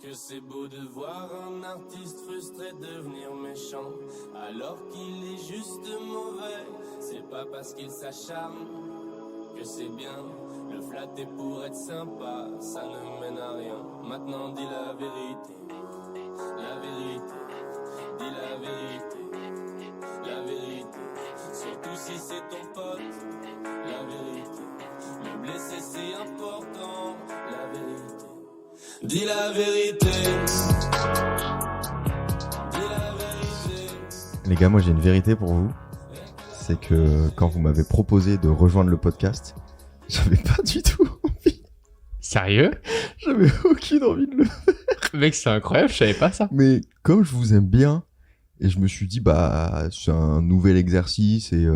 Que c'est beau de voir un artiste frustré devenir méchant, alors qu'il est juste mauvais. C'est pas parce qu'il s'acharne que c'est bien. Le flatter pour être sympa, ça ne mène à rien. Maintenant dis la vérité, dis la vérité, surtout si c'est ton pote. La vérité, le blesser c'est important. La vérité, dis la vérité. Dis la vérité. Les gars, moi j'ai une vérité pour vous. C'est que quand vous m'avez proposé de rejoindre le podcast, j'avais pas du tout envie. Sérieux? J'avais aucune envie de le faire. Mec, c'est incroyable, je savais pas ça. Mais comme je vous aime bien, et je me suis dit, bah, c'est un nouvel exercice et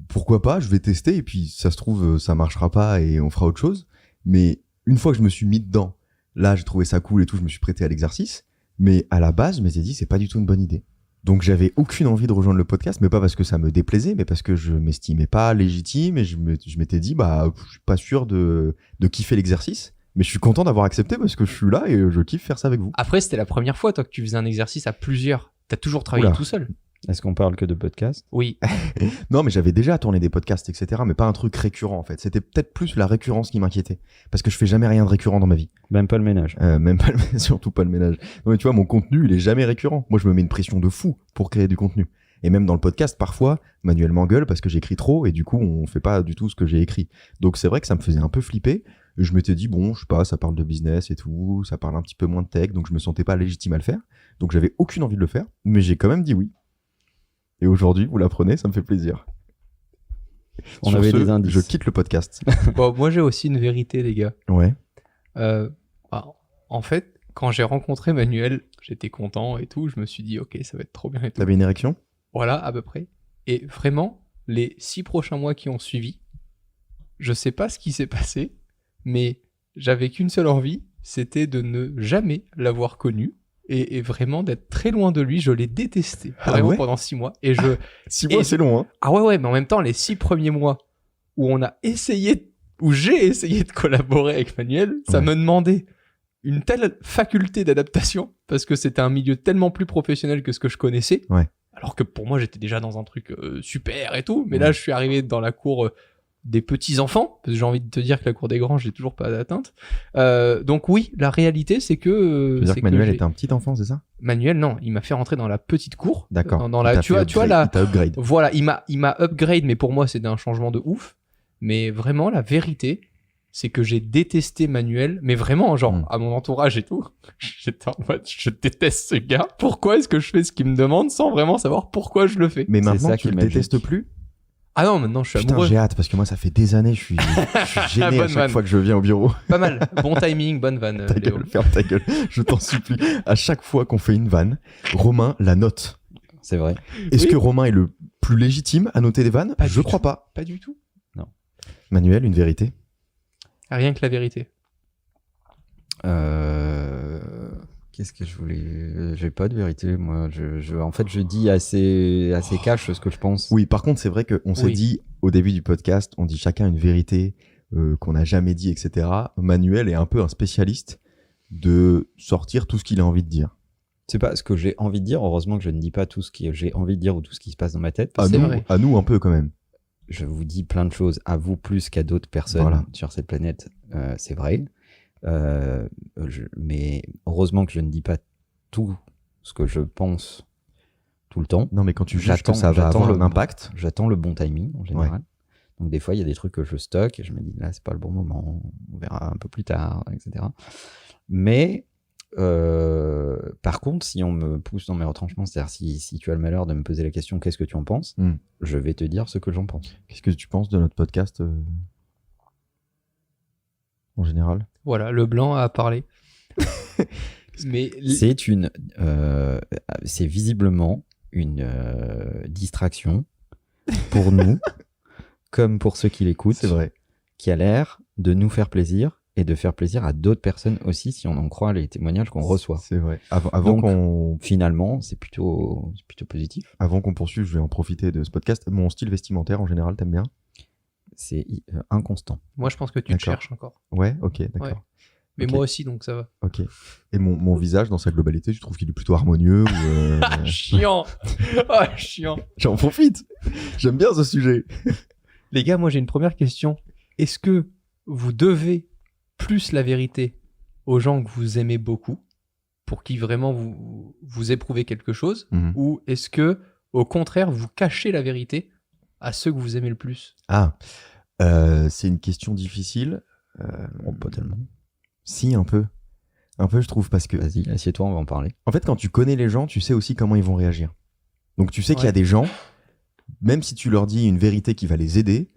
pourquoi pas, je vais tester. Et puis, ça se trouve, ça marchera pas et on fera autre chose. Mais une fois que je me suis mis dedans, là, j'ai trouvé ça cool et tout, je me suis prêté à l'exercice. Mais à la base, je m'étais dit, c'est pas du tout une bonne idée. Donc, j'avais aucune envie de rejoindre le podcast, mais pas parce que ça me déplaisait, mais parce que je m'estimais pas légitime et je m'étais dit, bah, je suis pas sûr de kiffer l'exercice. Mais je suis content d'avoir accepté parce que je suis là et je kiffe faire ça avec vous. Après, c'était la première fois, toi, que tu faisais un exercice à plusieurs. T'as toujours travaillé tout seul. Est-ce qu'on parle que de podcast? Oui. Non, mais j'avais déjà tourné des podcasts, etc. Mais pas un truc récurrent, en fait. C'était peut-être plus la récurrence qui m'inquiétait. Parce que je fais jamais rien de récurrent dans ma vie. Même pas le ménage. Surtout pas le ménage. Non, mais tu vois, mon contenu, il est jamais récurrent. Moi, je me mets une pression de fou pour créer du contenu. Et même dans le podcast, parfois, Manuel m'engueule parce que j'écris trop et du coup, on fait pas du tout ce que j'ai écrit. Donc, c'est vrai que ça me faisait un peu flipper. Et je m'étais dit, bon, je sais pas, ça parle de business et tout, ça parle un petit peu moins de tech, donc je me sentais pas légitime à le faire. Donc, j'avais aucune envie de le faire, mais j'ai quand même dit oui. Et aujourd'hui, vous l'apprenez, ça me fait plaisir. On avait des indices. Je quitte le podcast. Bon, moi, j'ai aussi une vérité, les gars. Ouais. En fait, quand j'ai rencontré Manuel, j'étais content et tout. Je me suis dit, ok, ça va être trop bien et tout. T'avais une érection? Voilà, à peu près. Et vraiment, les 6 prochains mois qui ont suivi, je sais pas ce qui s'est passé, mais j'avais qu'une seule envie, c'était de ne jamais l'avoir connu. Et vraiment d'être très loin de lui, je l'ai détesté vraiment pendant 6 mois. 6 mois, c'est long, hein. Ah ouais, mais en même temps, les 6 premiers mois où j'ai essayé de collaborer avec Manuel, ça me demandait une telle faculté d'adaptation parce que c'était un milieu tellement plus professionnel que ce que je connaissais. Ouais. Alors que pour moi, j'étais déjà dans un truc super et tout. Mais là, je suis arrivé dans la cour des petits-enfants, parce que j'ai envie de te dire que la cour des grands, j'ai toujours pas d'atteinte. Donc oui, la réalité, c'est que... tu veux dire que Manuel était un petit enfant, c'est ça? Manuel, non, il m'a fait rentrer dans la petite cour. D'accord. Dans la, tu vois là... Il t'a upgrade. Voilà, il m'a upgrade, mais pour moi, c'était un changement de ouf. Mais vraiment, la vérité, c'est que j'ai détesté Manuel, mais vraiment, genre, à mon entourage et tout. J'étais en mode, je déteste ce gars. Pourquoi est-ce que je fais ce qu'il me demande sans vraiment savoir pourquoi je le fais? Mais maintenant, tu le détestes plus? Ah non, maintenant je suis amoureux. Putain, j'ai hâte parce que moi ça fait des années, je suis gêné à chaque fois que je viens au bureau. Pas mal, bon timing, bonne vanne. Ta gueule, ferme ta gueule, je t'en supplie. À chaque fois qu'on fait une vanne, Romain la note. C'est vrai. Est-ce que Romain est le plus légitime à noter des vannes? Je crois pas. Pas du tout. Non. Manuel, une vérité? Rien que la vérité. Qu'est-ce que je voulais... J'ai pas de vérité, moi. En fait, je dis assez cash ce que je pense. Oui, par contre, c'est vrai qu'on s'est dit, au début du podcast, on dit chacun une vérité qu'on n'a jamais dit, etc. Manuel est un peu un spécialiste de sortir tout ce qu'il a envie de dire. C'est pas ce que j'ai envie de dire. Heureusement que je ne dis pas tout ce que j'ai envie de dire ou tout ce qui se passe dans ma tête. À nous, un peu quand même. Je vous dis plein de choses, à vous plus qu'à d'autres personnes sur cette planète. C'est vrai. Mais heureusement que je ne dis pas tout ce que je pense tout le temps. Non, mais quand tu juges que ça va avoir un impact, j'attends le bon timing en général. Ouais. Donc des fois il y a des trucs que je stocke et je me dis là c'est pas le bon moment, on verra un peu plus tard, etc. Mais par contre, si on me pousse dans mes retranchements, c'est-à-dire si tu as le malheur de me poser la question qu'est-ce que tu en penses, je vais te dire ce que j'en pense. Qu'est-ce que tu penses de notre podcast en général? Voilà, le blanc a parlé. Mais c'est visiblement une distraction pour nous, comme pour ceux qui l'écoutent. C'est vrai. Qui a l'air de nous faire plaisir et de faire plaisir à d'autres personnes aussi, si on en croit les témoignages qu'on reçoit. C'est vrai. Donc, finalement, c'est plutôt positif. Avant qu'on poursuive, je vais en profiter de ce podcast. Mon style vestimentaire, en général, t'aimes bien? C'est inconstant. Moi, je pense que tu te cherches encore. Ouais, ok, d'accord. Mais Ok. moi aussi, donc ça va. Ok. Et mon visage, dans sa globalité, tu trouves qu'il est plutôt harmonieux ou Chiant. Ah, chiant. J'en profite. J'aime bien ce sujet. Les gars, moi j'ai une première question. Est-ce que vous devez plus la vérité aux gens que vous aimez beaucoup pour qui vraiment vous éprouvez quelque chose, Mhm. ou est-ce que au contraire vous cachez la vérité à ceux que vous aimez le plus? Ah, c'est une question difficile. Bon, pas tellement. Si, un peu. Un peu, je trouve, parce que Vas-y, assieds-toi, on va en parler. en fait, quand tu connais les gens, tu sais aussi comment ils vont réagir. Donc, tu sais qu'il y a Ouais. des gens, même si tu leur dis une vérité qui va les aider,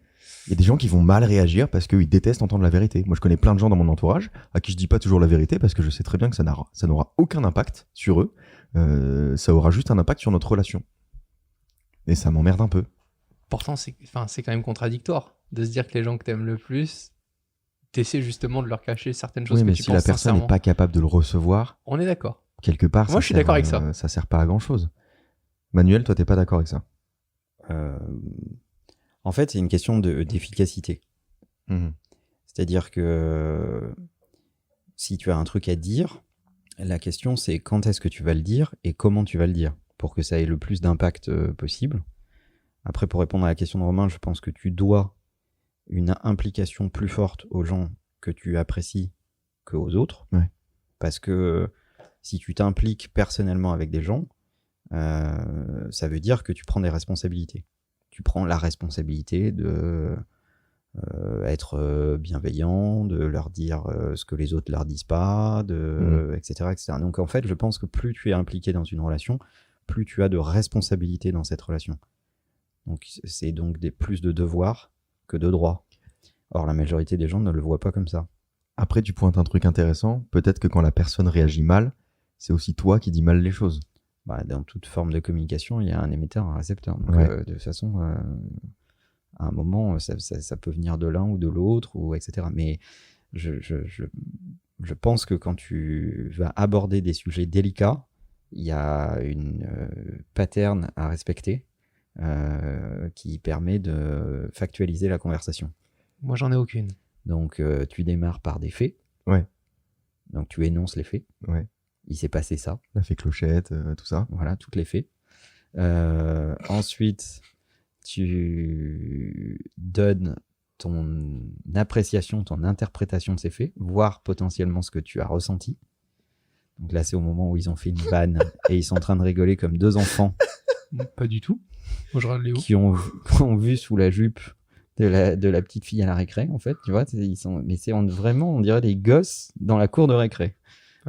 il y a des gens qui vont mal réagir parce qu'ils détestent entendre la vérité. Moi, je connais plein de gens dans mon entourage à qui je dis pas toujours la vérité parce que je sais très bien que ça n'aura aucun impact sur eux. Ça aura juste un impact sur notre relation. Et ça m'emmerde un peu. Pourtant, c'est quand même contradictoire de se dire que les gens que t'aimes le plus, t'essaies justement de leur cacher certaines choses Oui, que mais tu si penses la personne n'est sincèrement. pas capable de le recevoir, On est d'accord. quelque part, Moi, je suis d'accord avec ça. Ça sert pas à grand chose. Manuel, toi, t'es pas d'accord avec ça? En fait, c'est une question d'efficacité. Mhm. C'est-à-dire que si tu as un truc à dire, la question c'est quand est-ce que tu vas le dire et comment tu vas le dire pour que ça ait le plus d'impact possible. Après, pour répondre à la question de Romain, je pense que tu dois une implication plus forte aux gens que tu apprécies qu'aux autres. Ouais. Parce que si tu t'impliques personnellement avec des gens, ça veut dire que tu prends des responsabilités. Tu prends la responsabilité de être bienveillant, de leur dire ce que les autres leur disent pas, etc., etc. Donc en fait, je pense que plus tu es impliqué dans une relation, plus tu as de responsabilités dans cette relation. Donc c'est donc plus de devoirs que de droits. Or, la majorité des gens ne le voient pas comme ça. Après, tu pointes un truc intéressant. Peut-être que quand la personne réagit mal, c'est aussi toi qui dis mal les choses. Bah, dans toute forme de communication, il y a un émetteur, un récepteur. Donc, Ouais. de toute façon, à un moment, ça peut venir de l'un ou de l'autre, ou etc. Mais je pense que quand tu vas aborder des sujets délicats, il y a une pattern à respecter qui permet de factualiser la conversation. Moi, j'en ai aucune. Donc, tu démarres par des faits. Ouais. Donc, tu énonces les faits. Ouais. Il s'est passé ça. La fée clochette, tout ça. Voilà, toutes les faits. Ensuite, tu donnes ton appréciation, ton interprétation de ces faits, voire potentiellement ce que tu as ressenti. Donc là, c'est au moment où ils ont fait une vanne et ils sont en train de rigoler comme deux enfants Pas du tout. Moi, je regarde Léo. qui ont vu sous la jupe de la petite fille à la récré, en fait. Tu vois, mais vraiment, on dirait des gosses dans la cour de récré.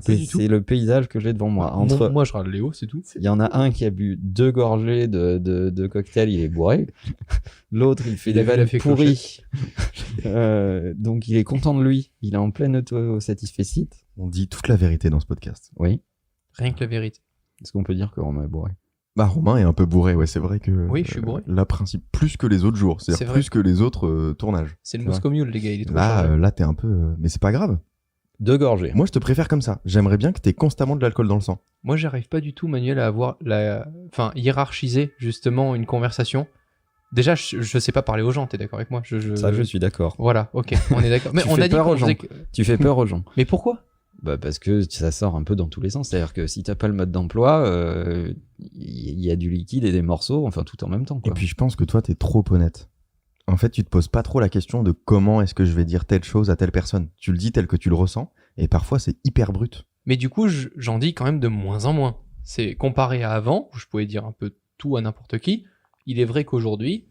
Pas du tout. C'est le paysage que j'ai devant moi. Moi, je regarde Léo, c'est tout. Il y en a un qui a bu 2 gorgées de cocktail, il est bourré. L'autre, il fait Il des a vu la vannes fée pourries. Donc, il est content de lui. Il est en pleine auto-satisfecit. On dit toute la vérité dans ce podcast. Oui. Rien que la vérité. Est-ce qu'on peut dire que Romain est bourré? Bah, Romain est un peu bourré, ouais, c'est vrai que. Oui, je suis bourré. Là, principe, plus que les autres jours. C'est-à-dire C'est vrai. plus que les autres tournages. C'est le Tu vois. Moscow Mule, les gars. Il est trop Là, chargé. là, t'es un peu. Mais c'est pas grave. 2 gorgées. Moi, je te préfère comme ça. J'aimerais bien que t'aies constamment de l'alcool dans le sang. Moi, j'arrive pas du tout, Manuel, à avoir hiérarchiser justement une conversation. Déjà, je sais pas parler aux gens. T'es d'accord avec moi? Ça, je suis d'accord. Voilà, ok, on est d'accord. Mais Tu on fais a dit peur qu'on aux gens. faisait Tu fais peur aux gens. Mais pourquoi? Bah parce que ça sort un peu dans tous les sens. C'est-à-dire que si t'as pas le mode d'emploi, il y a du liquide et des morceaux, enfin tout en même temps, quoi. Et puis, je pense que toi, t'es trop honnête. En fait, tu te poses pas trop la question de comment est-ce que je vais dire telle chose à telle personne. Tu le dis tel que tu le ressens. Et parfois, c'est hyper brut. Mais du coup, j'en dis quand même de moins en moins. C'est comparé à avant, où je pouvais dire un peu tout à n'importe qui. Il est vrai qu'aujourd'hui,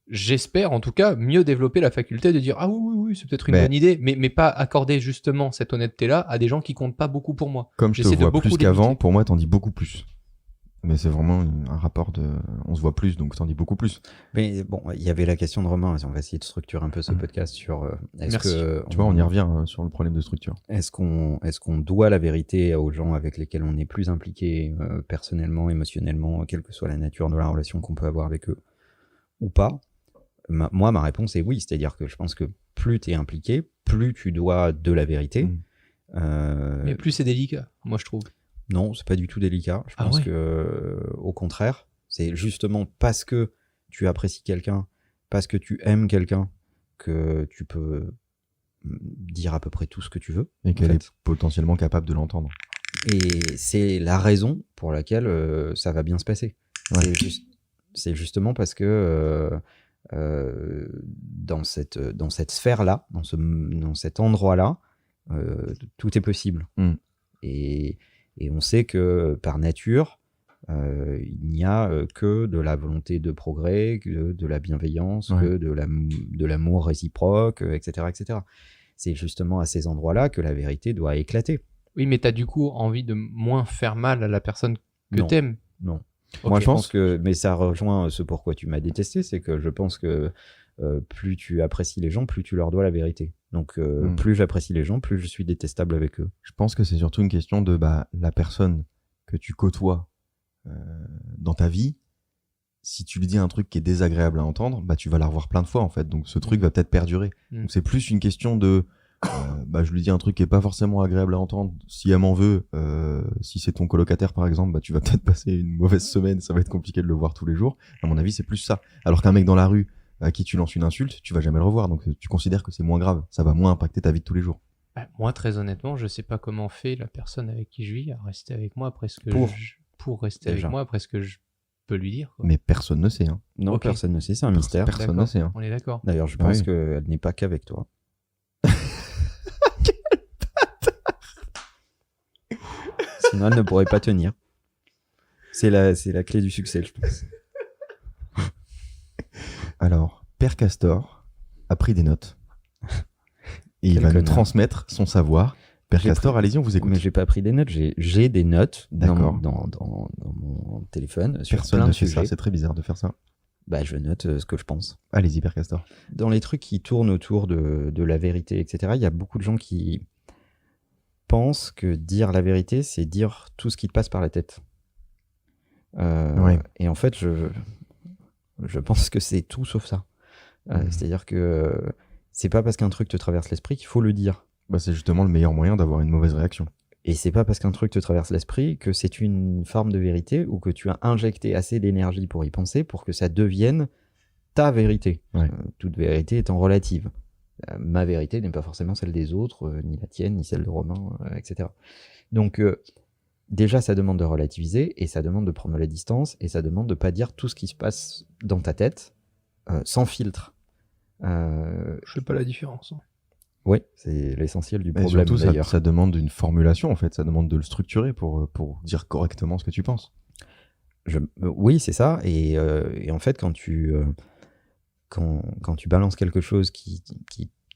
j'espère en tout cas mieux développer la faculté de dire ah oui, c'est peut-être une Mais- bonne idée, mais pas accorder justement cette honnêteté-là à des gens qui comptent pas beaucoup pour moi. Comme je te J'essaie de vois beaucoup plus qu'avant, limiter. pour moi, t'en dis beaucoup plus. Mais c'est vraiment un rapport de. On se voit plus, donc t'en dis beaucoup plus. Mais bon, il y avait la question de Romain. On va essayer de structurer un peu ce Mm. podcast sur est-ce Merci. que Tu vois, on y revient sur le problème de structure. est-ce qu'on doit la vérité aux gens avec lesquels on est plus impliqué personnellement, émotionnellement, quelle que soit la nature de la relation qu'on peut avoir avec eux ou pas? Moi, ma réponse est oui. C'est-à-dire que je pense que plus tu es impliqué, plus tu dois de la vérité. Mm. Mais plus c'est délicat, moi je trouve. Non, c'est pas du tout délicat. Je Ah pense ouais. que, au contraire, c'est justement parce que tu apprécies quelqu'un, parce que tu aimes quelqu'un, que tu peux dire à peu près tout ce que tu veux. Et qu'elle en est fait. potentiellement capable de l'entendre. Et c'est la raison pour laquelle ça va bien se passer. Ouais. C'est justement parce que dans cette sphère-là, dans cet endroit-là, tout est possible. Mm. Et on sait que par nature, il n'y a que de la volonté de progrès, que de la bienveillance, Ouais. que de l'amour réciproque, etc., etc. C'est justement à ces endroits-là que la vérité doit éclater. Oui, mais t'as du coup envie de moins faire mal à la personne que Non. t'aimes. Non. Ok. Moi, je pense que, mais ça rejoint ce pourquoi tu m'as détesté, c'est que je pense que plus tu apprécies les gens, plus tu leur dois la vérité. Donc, plus j'apprécie les gens, plus je suis détestable avec eux. Je pense que c'est surtout une question de la personne que tu côtoies dans ta vie. Si tu lui dis un truc qui est désagréable à entendre, tu vas la revoir plein de fois en fait. Donc ce truc va peut-être perdurer. Donc c'est plus une question de je lui dis un truc qui est pas forcément agréable à entendre. Si elle m'en veut, si c'est ton colocataire par exemple, tu vas peut-être passer une mauvaise semaine, ça va être compliqué de le voir tous les jours. À mon avis, c'est plus ça. Alors qu'un mec dans la rue à qui tu lances une insulte, tu vas jamais le revoir. Donc tu considères que c'est moins grave. Ça va moins impacter ta vie de tous les jours. Moi, très honnêtement, je sais pas comment fait la personne avec qui je vis à rester avec moi après ce que pour rester Déjà. avec moi après ce que je peux lui dire. Quoi. Mais personne ne sait. Hein. Non, Ok. personne ne sait, c'est un mystère. Personne D'accord. ne sait. Hein. On est d'accord. D'ailleurs, je pense Oui. qu'elle n'est pas qu'avec toi. Sinon, elle ne pourrait pas tenir. C'est la clé du succès, je pense. Alors, Père Castor a pris des notes. Et il Quel va nous connard. transmettre son savoir. Père J'ai Castor, pris- allez-y, on vous écoute. Mais j'ai pas pris des notes, j'ai des notes D'accord. dans mon téléphone sur Personne plein ne de fait ça, sujets. c'est très bizarre de faire ça. Je note ce que je pense. Allez-y, Père Castor. Dans les trucs qui tournent autour de la vérité, etc., il y a beaucoup de gens qui pensent que dire la vérité, c'est dire tout ce qui te passe par la tête. Ouais. Et en fait, je pense que c'est tout sauf ça. C'est-à-dire que c'est pas parce qu'un truc te traverse l'esprit qu'il faut le dire. C'est justement le meilleur moyen d'avoir une mauvaise réaction. Et c'est pas parce qu'un truc te traverse l'esprit que c'est une forme de vérité ou que tu as injecté assez d'énergie pour y penser pour que ça devienne ta vérité. Ouais. Toute vérité étant relative. Ma vérité n'est pas forcément celle des autres, ni la tienne, ni celle de Romain, etc. Donc, déjà, ça demande de relativiser et ça demande de prendre la distance et ça demande de pas dire tout ce qui se passe dans ta tête sans filtre. Je sais pas la différence. Oui, c'est l'essentiel du Et problème surtout, d'ailleurs. ça demande une formulation, en fait. Ça demande de le structurer pour dire correctement ce que tu penses. Oui, c'est ça. Et en fait, quand tu balances quelque chose qui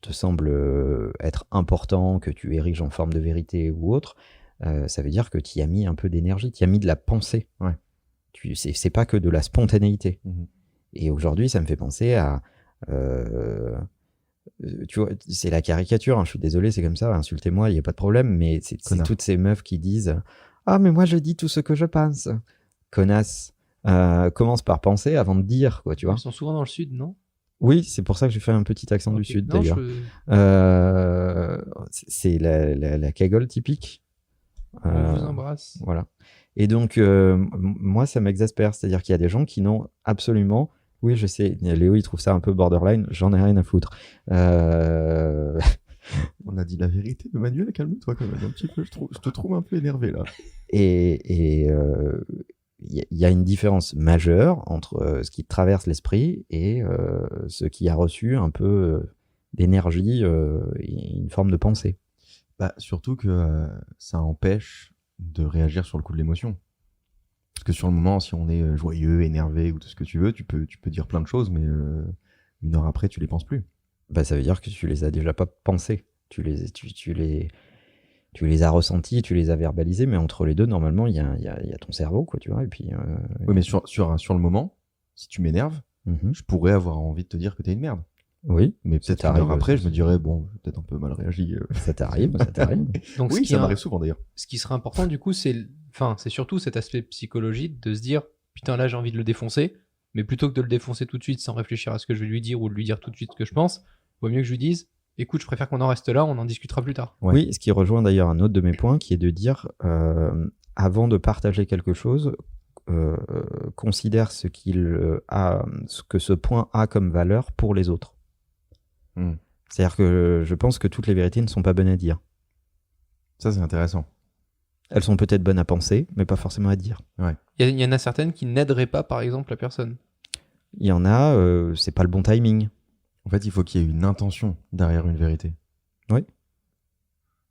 te semble être important, que tu ériges en forme de vérité ou autre, ça veut dire que tu y as mis un peu d'énergie, tu y as mis de la pensée. Ouais. C'est pas que de la spontanéité. Mhm. Et aujourd'hui, ça me fait penser à... tu vois, c'est la caricature, hein, je suis désolé, c'est comme ça, insultez-moi, il n'y a pas de problème, mais c'est Connard. toutes ces meufs qui disent « Ah, mais moi, je dis tout ce que je pense. » Connasse. Commence par penser avant de dire, quoi, tu vois. Ils sont souvent dans le sud, non? Oui, c'est pour ça que j'ai fait un petit accent du Ok. sud, Non, d'ailleurs. C'est la cagole typique. On vous embrasse. Voilà. Et donc, moi, ça m'exaspère. C'est-à-dire qu'il y a des gens qui n'ont absolument... Oui, je sais, Léo, il trouve ça un peu borderline. J'en ai rien à foutre. On a dit la vérité, mais Manuel, calme-toi quand même un petit peu. Je te trouve un peu énervé, là. Et il y a une différence majeure entre ce qui te traverse l'esprit et ce qui a reçu un peu d'énergie et une forme de pensée. Surtout que ça empêche de réagir sur le coup de l'émotion. Parce que sur le moment, si on est joyeux, énervé ou tout ce que tu veux, tu peux dire plein de choses, mais une heure après, tu les penses plus. Ça veut dire que tu les as déjà pas pensés. Tu les as ressentis, tu les as verbalisés, mais entre les deux, normalement, il y a ton cerveau, quoi, tu vois. Et puis, Oui, mais sur le moment, si tu m'énerves, mhm. je pourrais avoir envie de te dire que t'es une merde. Oui, Mais Ça peut-être qu'une heure t'arrive, après, ça, je me dirais, bon, j'ai peut-être un peu mal réagi. ça t'arrive. Donc, Oui, ça m'arrive souvent d'ailleurs. ce qui serait important, du coup, c'est surtout cet aspect psychologique de se dire putain, là, j'ai envie de le défoncer, mais plutôt que de le défoncer tout de suite sans réfléchir à ce que je vais lui dire ou de lui dire tout de suite ce que je pense, vaut mieux que je lui dise écoute, je préfère qu'on en reste là, on en discutera plus tard. Ouais. Oui, ce qui rejoint d'ailleurs un autre de mes points, qui est de dire, avant de partager quelque chose, considère ce que ce point a comme valeur pour les autres. C'est-à-dire que je pense que toutes les vérités ne sont pas bonnes à dire. Ça, c'est intéressant. Elles sont peut-être bonnes à penser, mais pas forcément à dire. Il y en a certaines qui n'aideraient pas, par exemple, la personne. Il y en a, c'est pas le bon timing. En fait, il faut qu'il y ait une intention derrière une vérité. Oui.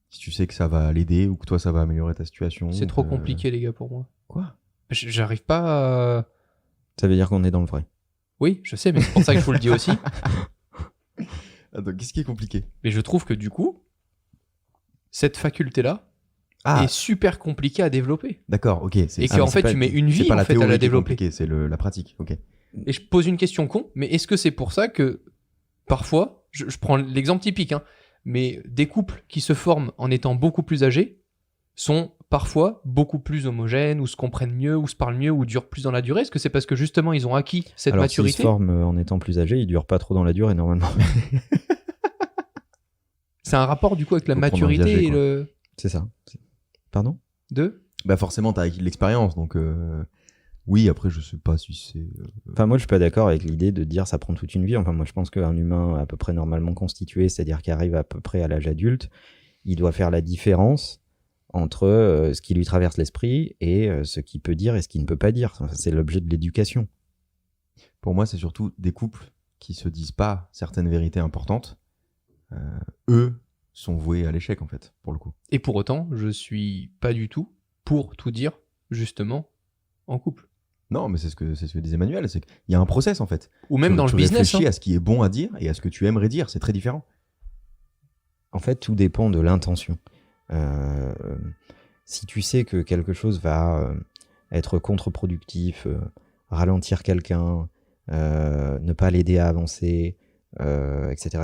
Si tu sais que ça va l'aider ou que toi, ça va améliorer ta situation. C'est trop compliqué, les gars, pour moi. Quoi ? J'arrive pas à... Ça veut dire qu'on est dans le vrai. Oui, je sais, mais c'est pour ça que je vous le dis aussi. Attends, qu'est-ce qui est compliqué ? Mais je trouve que du coup, cette faculté-là Ah, est super compliquée à développer. d'accord, ok. Et qu'en fait, tu mets une vie en fait, à la développer. C'est la pratique, ok. Et je pose une question con, mais est-ce que c'est pour ça que parfois, je prends l'exemple typique, hein, mais des couples qui se forment en étant beaucoup plus âgés sont parfois beaucoup plus homogènes, ou se comprennent mieux, ou se parlent mieux, ou durent plus dans la durée? Est-ce que c'est parce que justement ils ont acquis cette Alors, maturité? s'ils se forment en étant plus âgés, ils durent pas trop dans la durée normalement. C'est un rapport du coup avec la Faut prendre un maturité viager, et quoi. le... C'est ça. Pardon? Bah forcément, t'as acquis de l'expérience, donc oui, après, je sais pas si c'est... Enfin, moi, je suis pas d'accord avec l'idée de dire ça prend toute une vie. Enfin, moi, je pense qu'un humain à peu près normalement constitué, c'est-à-dire qui arrive à peu près à l'âge adulte, il doit faire la différence entre ce qui lui traverse l'esprit et ce qu'il peut dire et ce qu'il ne peut pas dire. Enfin, c'est l'objet de l'éducation. Pour moi, c'est surtout des couples qui se disent pas certaines vérités importantes. Eux sont voués à l'échec, en fait, pour le coup. Et pour autant, je suis pas du tout pour tout dire, justement, en couple. Non, mais c'est ce que disait Manuel, c'est qu'il y a un process, en fait. Ou même dans le tu business. réfléchis Hein. à ce qui est bon à dire et à ce que tu aimerais dire, c'est très différent. En fait, tout dépend de l'intention. Si tu sais que quelque chose va être contre-productif, ralentir quelqu'un, ne pas l'aider à avancer, etc.,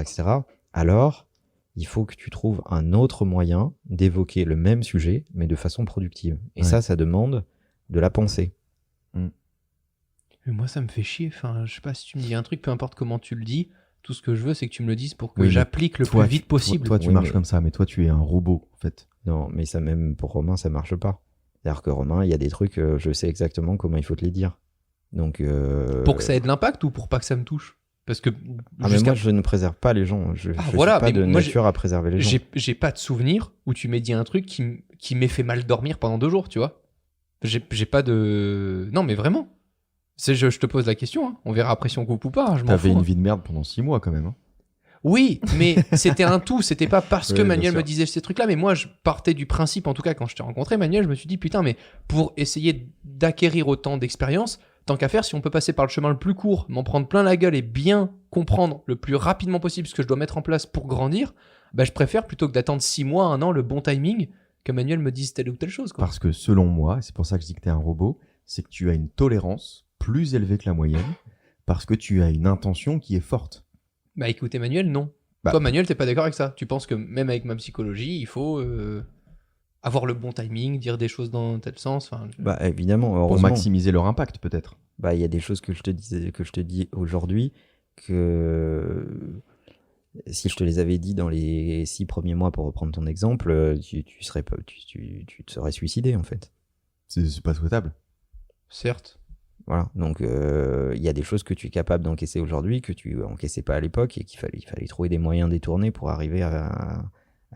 alors il faut que tu trouves un autre moyen d'évoquer le même sujet, mais de façon productive. Et Ouais. ça demande de la pensée. Mais moi, ça me fait chier. Enfin, je sais pas si tu me dis un truc, peu importe comment tu le dis. Tout ce que je veux, c'est que tu me le dises pour que Oui, mais j'applique le Toi, plus vite possible. Toi, tu Oui, marches mais- comme ça, mais toi, tu es un robot, en fait. Non, mais ça même pour Romain, ça marche pas. C'est-à-dire que Romain, il y a des trucs, je sais exactement comment il faut te les dire. Donc, Pour que ça ait de l'impact ou pour pas que ça me touche? Parce que Ah, mais moi, je ne préserve pas les gens. Je voilà, suis pas mais de moi, nature à préserver les gens. j'ai pas de souvenir où tu m'as dit un truc qui m'ait fait mal dormir pendant 2 jours, tu vois. J'ai pas de... Non, mais vraiment. Je te pose la question, hein. On verra après si on coupe ou pas, hein, je m'en T'avais fous. une Hein. vie de merde pendant 6 mois, quand même. Hein. Oui, mais c'était un tout, c'était pas parce que Oui, bien Manuel sûr. me disait ces trucs-là, mais moi je partais du principe, en tout cas quand je t'ai rencontré Manuel, je me suis dit putain, mais pour essayer d'acquérir autant d'expérience, tant qu'à faire, si on peut passer par le chemin le plus court, m'en prendre plein la gueule et bien comprendre le plus rapidement possible ce que je dois mettre en place pour grandir, bah je préfère plutôt que d'attendre 6 mois, 1 an, le bon timing, que Manuel me dise telle ou telle chose. Quoi. Parce que selon moi, et c'est pour ça que je dis que t'es un robot, c'est que tu as une tolérance plus élevée que la moyenne, parce que tu as une intention qui est forte. Bah écoute Emmanuel, non. Bah, Toi Manuel, t'es pas d'accord avec ça? Tu penses que même avec ma psychologie, il faut avoir le bon timing, dire des choses dans tel sens, enfin... Bah, évidemment, pour heureusement. maximiser leur impact, peut-être. Bah, il y a des choses que je te dis aujourd'hui que si je te les avais dit dans les 6 premiers mois, pour reprendre ton exemple, tu te serais suicidé, en fait. C'est pas souhaitable. Certes. Voilà. Donc, il y a des choses que tu es capable d'encaisser aujourd'hui que tu encaissais pas à l'époque et il fallait trouver des moyens détournés pour arriver à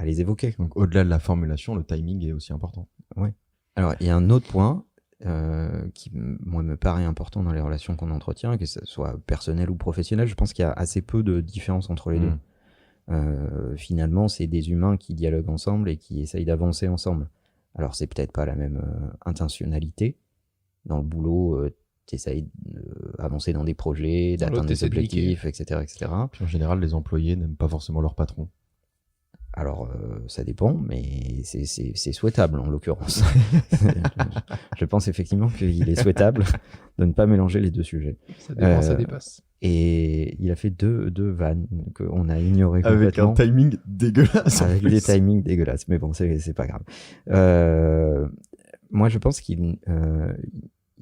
les évoquer. Donc, au-delà de la formulation, le timing est aussi important. Alors, il y a un autre point qui, moi, me paraît important dans les relations qu'on entretient, que ce soit personnel ou professionnel. Je pense qu'il y a assez peu de différence entre les deux. Finalement, c'est des humains qui dialoguent ensemble et qui essayent d'avancer ensemble. Alors, c'est peut-être pas la même intentionnalité. Dans le boulot, tu essayes d'avancer dans des projets, Dans l'autre, d'atteindre des t'essaies de objectifs, etc., etc. Puis en général, les employés n'aiment pas forcément leur patron. Alors, ça dépend, mais c'est souhaitable en l'occurrence. Je pense effectivement qu'il est souhaitable de ne pas mélanger les deux sujets. Ça dépend, ça dépasse. Et il a fait deux vannes qu'on a ignorées Avec complètement. un timing dégueulasse. en Avec plus. des timings dégueulasses. Mais bon, c'est pas grave. Moi, je pense qu'il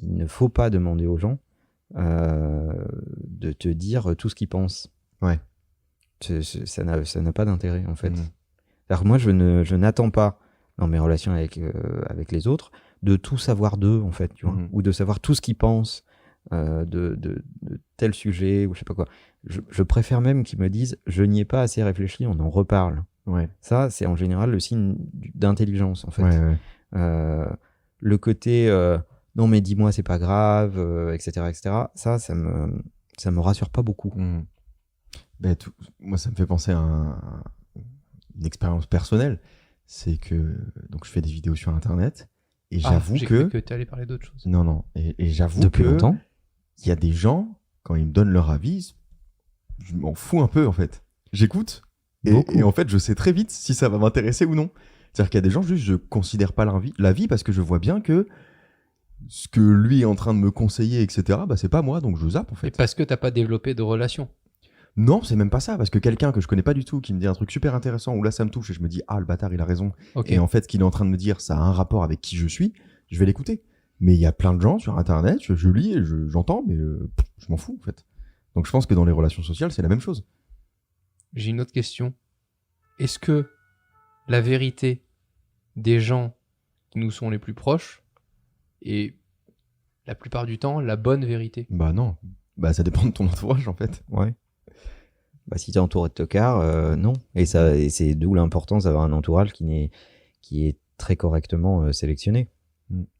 ne faut pas demander aux gens de te dire tout ce qu'ils pensent. Ouais. Ça n'a pas d'intérêt, en fait. Mhm. Alors moi, je n'attends pas, dans mes relations avec les autres, de tout savoir d'eux, en fait, tu vois, Mhm. ou de savoir tout ce qu'ils pensent, de tel sujet ou je sais pas quoi. Je préfère même qu'ils me disent je n'y ai pas assez réfléchi, on en reparle. Ouais. Ça, c'est en général le signe d'intelligence en fait. Ouais. Le côté non mais dis-moi c'est pas grave, etc., etc. Ça me rassure pas beaucoup. Ben, moi, ça me fait penser à une expérience personnelle. C'est que donc je fais des vidéos sur Internet et j'avoue j'ai cru que tu allais parler d'autre chose. Non. Et j'avoue Depuis que longtemps. il y a des gens, quand ils me donnent leur avis, je m'en fous un peu en fait. J'écoute et en fait, je sais très vite si ça va m'intéresser ou non. C'est-à-dire qu'il y a des gens, juste, je considère pas l'avis parce que je vois bien que ce que lui est en train de me conseiller, etc., bah, c'est pas moi, donc je zappe en fait. Et parce que t'as pas développé de relation. Non, c'est même pas ça, parce que quelqu'un que je connais pas du tout, qui me dit un truc super intéressant, où là ça me touche et je me dis, ah le bâtard il a raison, Okay. et en fait ce qu'il est en train de me dire, ça a un rapport avec qui je suis, je vais l'écouter. Mais il y a plein de gens sur Internet, je lis et j'entends, mais je m'en fous en fait. Donc je pense que dans les relations sociales, c'est la même chose. J'ai une autre question. Est-ce que la vérité des gens qui nous sont les plus proches est la plupart du temps la bonne vérité? Bah non, bah ça dépend de ton entourage en fait. Ouais. Bah, si t'es entouré de tocards, non. Et c'est d'où l'importance d'avoir un entourage qui est très correctement sélectionné.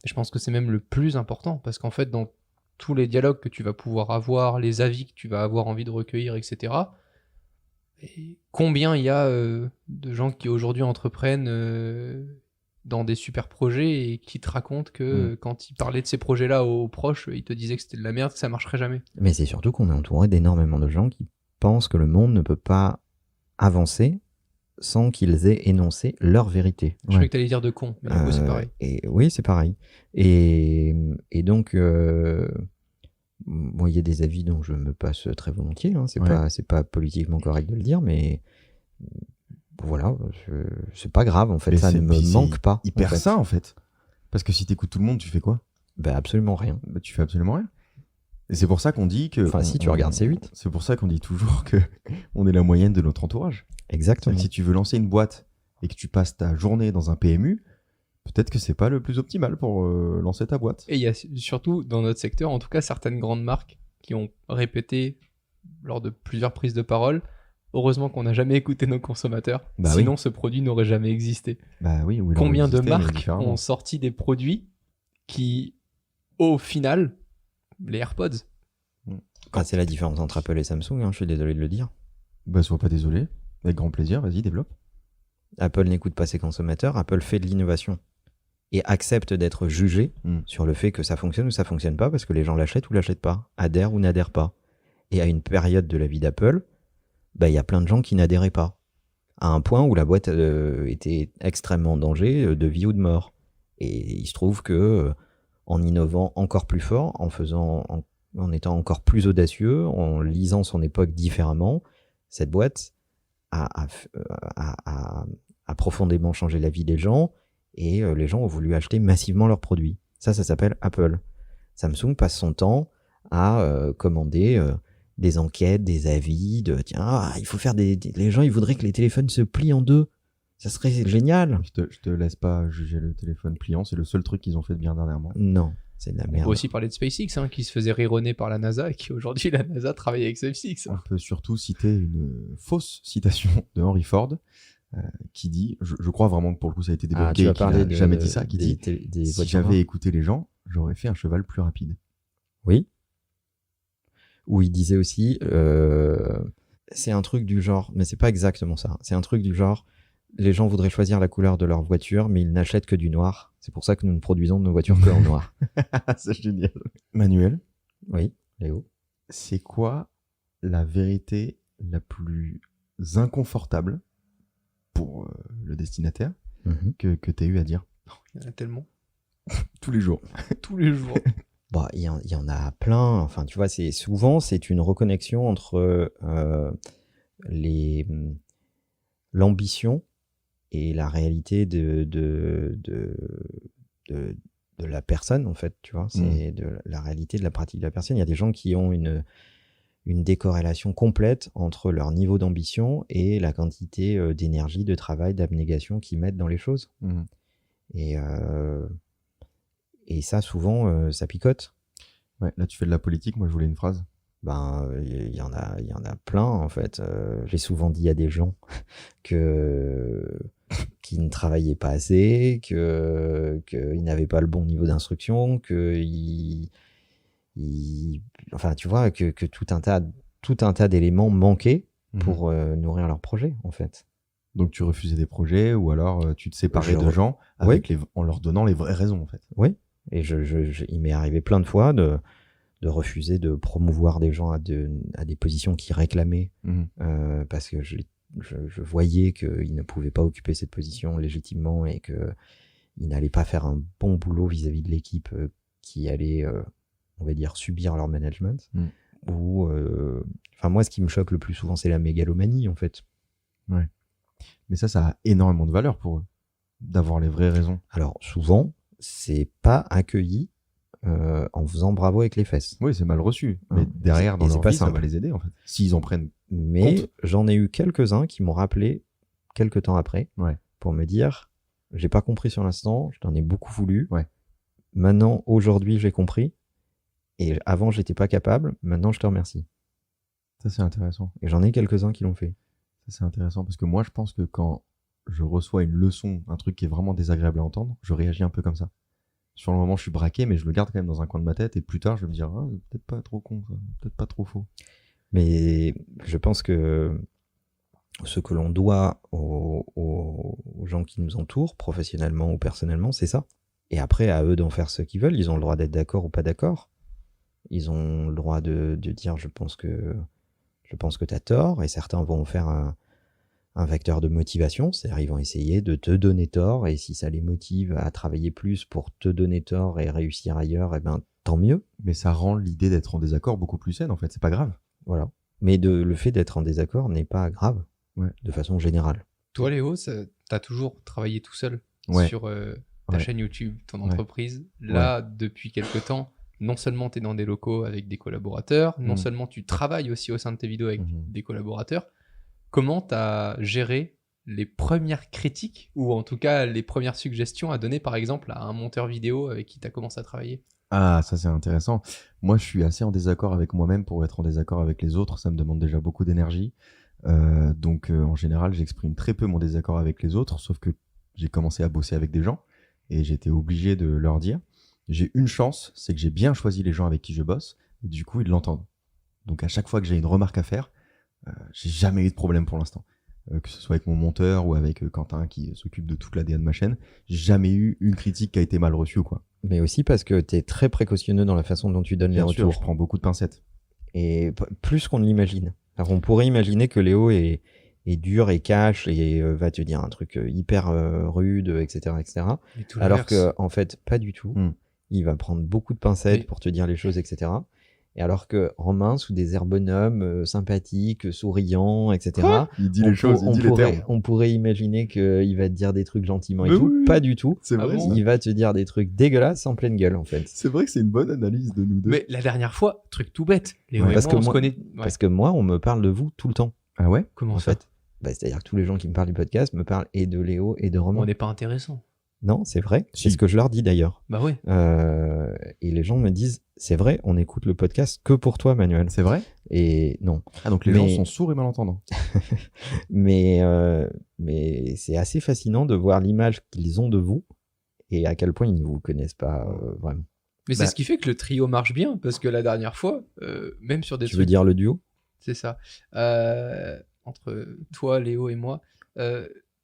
Je pense que c'est même le plus important, parce qu'en fait, dans tous les dialogues que tu vas pouvoir avoir, les avis que tu vas avoir envie de recueillir, etc., et combien il y a de gens qui aujourd'hui entreprennent dans des super projets et qui te racontent que quand ils parlaient de ces projets-là aux proches, ils te disaient que c'était de la merde, que ça marcherait jamais. Mais c'est surtout qu'on est entouré d'énormément de gens qui pensent que le monde ne peut pas avancer sans qu'ils aient énoncé leur vérité. Je croyais que t'allais dire de con, mais du coup c'est pareil. Et oui, c'est pareil. Et donc, bon, il y a des avis dont je me passe très volontiers. Hein. C'est pas politiquement correct de le dire, mais voilà, c'est pas grave en fait. Et ça ne me manque pas. Hyper en fait. sain en fait. Parce que si t'écoutes tout le monde, tu fais quoi? Bah absolument rien. Bah, tu fais absolument rien. Et c'est pour ça qu'on dit que. Enfin, si tu regardes C8. C'est pour ça qu'on dit toujours que on est la moyenne de notre entourage. Exactement. Si tu veux lancer une boîte et que tu passes ta journée dans un PMU, peut-être que c'est pas le plus optimal pour lancer ta boîte. Et il y a surtout dans notre secteur, en tout cas, certaines grandes marques qui ont répété lors de plusieurs prises de parole. Heureusement qu'on n'a jamais écouté nos consommateurs, sinon ce produit n'aurait jamais existé. Bah oui. Combien de marques ont sorti des produits qui, au final, les AirPods. C'est la différence entre Apple et Samsung, hein, je suis désolé de le dire. Bah sois pas désolé, avec grand plaisir, vas-y, développe. Apple n'écoute pas ses consommateurs, Apple fait de l'innovation et accepte d'être jugé sur le fait que ça fonctionne ou ça fonctionne pas parce que les gens l'achètent ou l'achètent pas, adhèrent ou n'adhèrent pas. Et à une période de la vie d'Apple, bah, y a plein de gens qui n'adhéraient pas, à un point où la boîte était extrêmement en danger de vie ou de mort. Et il se trouve que en innovant encore plus fort, en étant encore plus audacieux, en lisant son époque différemment, cette boîte a profondément changé la vie des gens et les gens ont voulu acheter massivement leurs produits. Ça s'appelle Apple. Samsung passe son temps à commander des enquêtes, des avis, il faut faire les gens ils voudraient que les téléphones se plient en deux. Ça serait génial. Je te laisse pas juger le téléphone pliant, c'est le seul truc qu'ils ont fait de bien dernièrement. Non, c'est de la merde. On peut aussi parler de SpaceX, hein, qui se faisait rironner par la NASA et qui aujourd'hui la NASA travaille avec SpaceX. On peut surtout citer une fausse citation de Henry Ford qui dit, je crois vraiment que pour le coup ça a été débunké, qu'il n'a jamais dit ça, qui dit si j'avais écouté les gens, j'aurais fait un cheval plus rapide. Oui. Où il disait aussi, c'est un truc du genre, mais c'est pas exactement ça, c'est un truc du genre, les gens voudraient choisir la couleur de leur voiture, mais ils n'achètent que du noir. C'est pour ça que nous ne produisons nos voitures que en noir. C'est génial. Manuel. Oui, Léo. C'est quoi la vérité la plus inconfortable pour le destinataire que tu as eu à dire? Il y en a tellement. Tous les jours. Tous les jours. Bah, il y en a plein. Enfin, tu vois, c'est une reconnexion entre l'ambition et la réalité de la personne, en fait, tu vois. C'est de la réalité de la pratique de la personne. Il y a des gens qui ont une décorrélation complète entre leur niveau d'ambition et la quantité d'énergie, de travail, d'abnégation qu'ils mettent dans les choses. Et ça, souvent, ça picote. Ouais, là, tu fais de la politique. Moi, je voulais une phrase. Ben, il y en a plein, en fait. J'ai souvent dit à des gens qu'ils ne travaillaient pas assez, qu'ils n'avaient pas le bon niveau d'instruction, enfin, tu vois, que tout un tas d'éléments manquaient pour nourrir leur projet, en fait. Donc, tu refusais des projets ou alors tu te séparais de gens en leur donnant les vraies raisons, en fait. Oui, et il m'est arrivé plein de fois de refuser de promouvoir des gens à des positions qu'ils réclamaient parce que je voyais qu'ils ne pouvaient pas occuper cette position légitimement et qu'ils n'allaient pas faire un bon boulot vis-à-vis de l'équipe qui allait, on va dire, subir leur management. Enfin, moi, ce qui me choque le plus souvent, c'est la mégalomanie, en fait. Ouais. Mais ça a énormément de valeur pour eux, d'avoir les vraies raisons. Alors, souvent, c'est pas accueilli en faisant bravo avec les fesses. Oui, c'est mal reçu. Mais derrière, dans leur vie, ça va les aider, en fait. S'ils en prennent Mais compte. J'en ai eu quelques-uns qui m'ont rappelé quelques temps après pour me dire, j'ai pas compris sur l'instant, je t'en ai beaucoup voulu. Ouais. Maintenant, aujourd'hui, j'ai compris. Et avant, j'étais pas capable. Maintenant, je te remercie. Ça, c'est intéressant. Et j'en ai quelques-uns qui l'ont fait. Ça, c'est intéressant parce que moi, je pense que quand je reçois une leçon, un truc qui est vraiment désagréable à entendre, je réagis un peu comme ça. Sur le moment, je suis braqué, mais je le garde quand même dans un coin de ma tête. Et plus tard, je vais me dire, peut-être pas trop con, ça. Peut-être pas trop faux. Mais je pense que ce que l'on doit aux gens qui nous entourent, professionnellement ou personnellement, c'est ça. Et après, à eux d'en faire ce qu'ils veulent. Ils ont le droit d'être d'accord ou pas d'accord. Ils ont le droit de dire, je pense que tu as tort. Et certains vont en faire un vecteur de motivation, c'est-à-dire ils vont essayer de te donner tort, et si ça les motive à travailler plus pour te donner tort et réussir ailleurs, eh ben tant mieux. Mais ça rend l'idée d'être en désaccord beaucoup plus saine, en fait, c'est pas grave. Voilà. Mais le fait d'être en désaccord n'est pas grave, de façon générale. Toi, Léo, t'as toujours travaillé tout seul sur ta chaîne YouTube, ton entreprise. Là, depuis quelque temps, non seulement tu es dans des locaux avec des collaborateurs, non seulement tu travailles aussi au sein de tes vidéos avec des collaborateurs. Comment tu as géré les premières critiques ou en tout cas les premières suggestions à donner par exemple à un monteur vidéo avec qui tu as commencé à travailler? Ah, ça c'est intéressant. Moi je suis assez en désaccord avec moi-même pour être en désaccord avec les autres. Ça me demande déjà beaucoup d'énergie. Donc en général j'exprime très peu mon désaccord avec les autres, sauf que j'ai commencé à bosser avec des gens et j'étais obligé de leur dire. J'ai une chance, c'est que j'ai bien choisi les gens avec qui je bosse et du coup ils l'entendent. Donc à chaque fois que j'ai une remarque à faire, j'ai jamais eu de problème pour l'instant. Que ce soit avec mon monteur ou avec Quentin qui s'occupe de toute l'ADN de ma chaîne, j'ai jamais eu une critique qui a été mal reçue ou quoi. Mais aussi parce que tu es très précautionneux dans la façon dont tu donnes les retours. Bien sûr, je prends beaucoup de pincettes. Et plus qu'on ne l'imagine. Alors on pourrait imaginer que Léo est dur et cash et va te dire un truc hyper rude, etc. etc. Alors que en fait, pas du tout. Il va prendre beaucoup de pincettes pour te dire les choses, etc. Et alors que Romain, sous des airs bonhommes, sympathiques, souriants, etc. Il dit les choses, il dit les termes. On pourrait imaginer qu'il va te dire des trucs gentiment et tout. Oui. Pas du tout. C'est vrai. Il va te dire des trucs dégueulasses en pleine gueule, en fait. C'est vrai que c'est une bonne analyse de nous deux. Mais la dernière fois, truc tout bête. Léo et moi, on se connaît. Parce que moi, on me parle de vous tout le temps. Ah ouais? Comment ça? C'est-à-dire que tous les gens qui me parlent du podcast me parlent et de Léo et de Romain. On n'est pas intéressant. Non, c'est vrai. C'est ce que je leur dis d'ailleurs. Bah oui. Et les gens me disent, c'est vrai, on écoute le podcast que pour toi, Manuel. C'est vrai? Et non. Ah, donc les gens sont sourds et malentendants. mais c'est assez fascinant de voir l'image qu'ils ont de vous et à quel point ils ne vous connaissent pas vraiment. Mais c'est ce qui fait que le trio marche bien, parce que la dernière fois, même sur des Tu veux dire le duo? C'est ça. Entre toi, Léo et moi...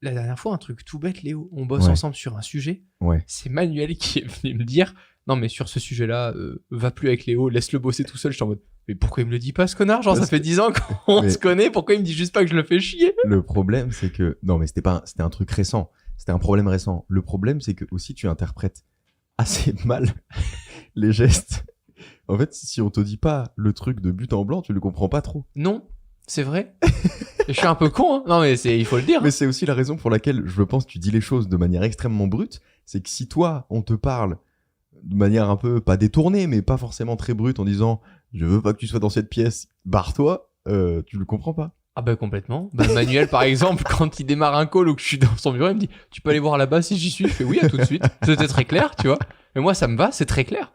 La dernière fois, un truc tout bête, Léo, on bosse ensemble sur un sujet. Ouais. C'est Manuel qui est venu me dire non, mais sur ce sujet-là, va plus avec Léo, laisse-le bosser tout seul. J'étais en mode mais pourquoi il me le dit pas, ce connard? Genre, ça fait 10 ans qu'on se connaît, pourquoi il me dit juste pas que je le fais chier? Le problème, c'est que. Non, mais c'était un truc récent. C'était un problème récent. Le problème, c'est que aussi tu interprètes assez mal les gestes. En fait, si on te dit pas le truc de but en blanc, tu le comprends pas trop. Non. C'est vrai. Je suis un peu con, hein. Non, mais il faut le dire. Mais c'est aussi la raison pour laquelle, je pense, tu dis les choses de manière extrêmement brute. C'est que si toi, on te parle de manière un peu, pas détournée, mais pas forcément très brute, en disant « Je veux pas que tu sois dans cette pièce, barre-toi », tu le comprends pas. Ah bah complètement. Bah, Manuel, par exemple, quand il démarre un call ou que je suis dans son bureau, il me dit « Tu peux aller voir là-bas si j'y suis ?» Je fais « Oui, à tout de suite. » C'était très clair, tu vois. Mais moi, ça me va, c'est très clair.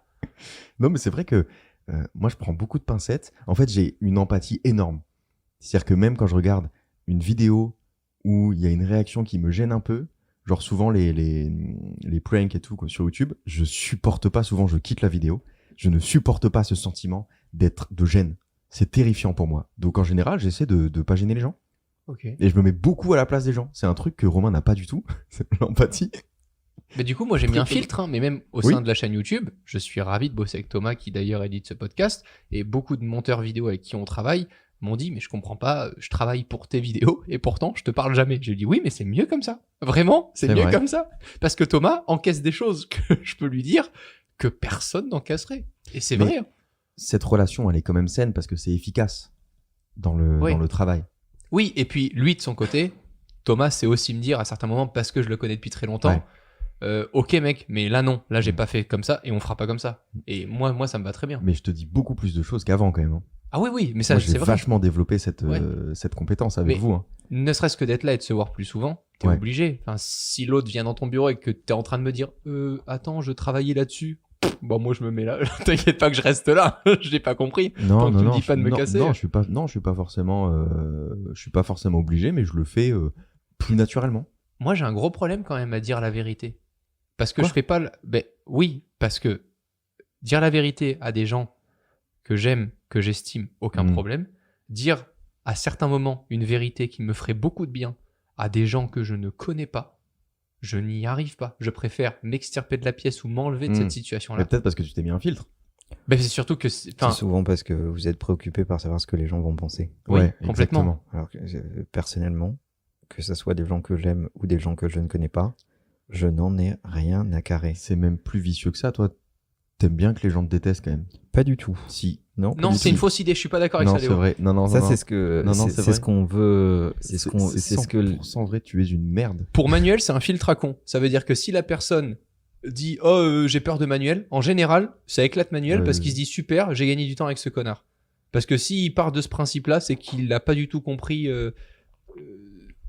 Non, mais c'est vrai que moi, je prends beaucoup de pincettes. En fait, j'ai une empathie énorme. C'est-à-dire que même quand je regarde une vidéo où il y a une réaction qui me gêne un peu, genre souvent les pranks et tout quoi, sur YouTube, je supporte pas, souvent je quitte la vidéo. Je ne supporte pas ce sentiment de gêne. C'est terrifiant pour moi. Donc en général, j'essaie de pas gêner les gens. Ok. Et je me mets beaucoup à la place des gens. C'est un truc que Romain n'a pas du tout. C'est l'empathie. Mais du coup, moi j'ai mis un filtre, hein, mais même au Oui. sein de la chaîne YouTube, je suis ravi de bosser avec Thomas, qui d'ailleurs édite ce podcast, et beaucoup de monteurs vidéo avec qui on travaille m'ont dit, mais je comprends pas, je travaille pour tes vidéos, et pourtant je te parle jamais. J'ai dit, oui, mais c'est mieux comme ça. Vraiment, c'est mieux vrai. comme ça. Parce que Thomas encaisse des choses que je peux lui dire que personne n'encaisserait. Et c'est Mais- vrai. Hein. Cette relation, elle est quand même saine parce que c'est efficace dans Oui. le travail. Oui, et puis lui, de son côté, Thomas sait aussi me dire à certains moments, parce que je le connais depuis très longtemps, ok mec, mais là non, là j'ai pas fait comme ça et on fera pas comme ça. Et moi ça me va très bien. Mais je te dis beaucoup plus de choses qu'avant quand même. Hein. Ah oui, mais ça Moi, c'est j'ai vrai. vachement développé cette Ouais. compétence avec Mais- vous. Hein. Ne serait-ce que d'être là et de se voir plus souvent, t'es Ouais. obligé. Enfin, si l'autre vient dans ton bureau et que t'es en train de me dire attends, je travaillais là-dessus. Bon, moi je me mets là. T'inquiète pas que je reste là. J'ai pas compris. Non, Tant que non, tu me non, dis pas de me casser. non, je suis pas forcément, obligé, mais je le fais plus naturellement. Moi j'ai un gros problème quand même à dire la vérité. Parce que Quoi je fais pas. Ben oui, parce que dire la vérité à des gens que j'aime, que j'estime, aucun problème. Dire à certains moments une vérité qui me ferait beaucoup de bien à des gens que je ne connais pas, je n'y arrive pas. Je préfère m'extirper de la pièce ou m'enlever de cette Mais situation-là. peut-être parce que tu t'es mis un filtre. Ben, c'est surtout que. C'est Enfin, souvent parce que vous êtes préoccupé par savoir ce que les gens vont penser. Oui, Ouais, complètement. exactement. Alors que personnellement, que ce soit des gens que j'aime ou des gens que je ne connais pas, je n'en ai rien à carrer. C'est même plus vicieux que ça. Toi, t'aimes bien que les gens te détestent quand même. Pas du tout. Si. Non, non, c'est une fausse idée. Je suis pas d'accord avec Non, ça, c'est Léo. vrai. Non, ça non. c'est ce que Non, non, c'est c'est ce qu'on veut, c'est ce que 100% vrai. Tu es une merde. Pour Manuel, c'est un filtre à con. Ça veut dire que si la personne dit j'ai peur de Manuel, en général, ça éclate Manuel parce qu'il se dit super, j'ai gagné du temps avec ce connard. Parce que s'il part de ce principe-là, c'est qu'il n'a pas du tout compris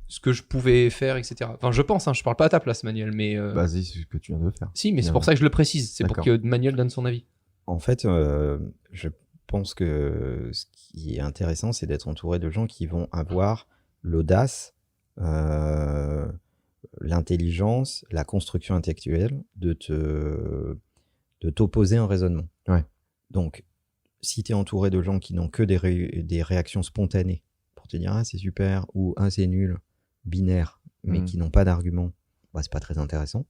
ce que je pouvais faire, etc. Enfin, je pense, hein, je parle pas à ta place, Manuel, mais Vas-y, c'est ce que tu viens de faire. si, mais c'est bien. pour ça que je le précise. C'est pour D'accord. que Manuel donne son avis. En fait, je pense que ce qui est intéressant, c'est d'être entouré de gens qui vont avoir l'audace, l'intelligence, la construction intellectuelle de t'opposer un raisonnement. Ouais. Donc, si tu es entouré de gens qui n'ont que des réactions spontanées pour te dire « Ah, c'est super » ou « Ah, c'est nul », binaire, mais qui n'ont pas d'argument, bah, c'est pas très intéressant.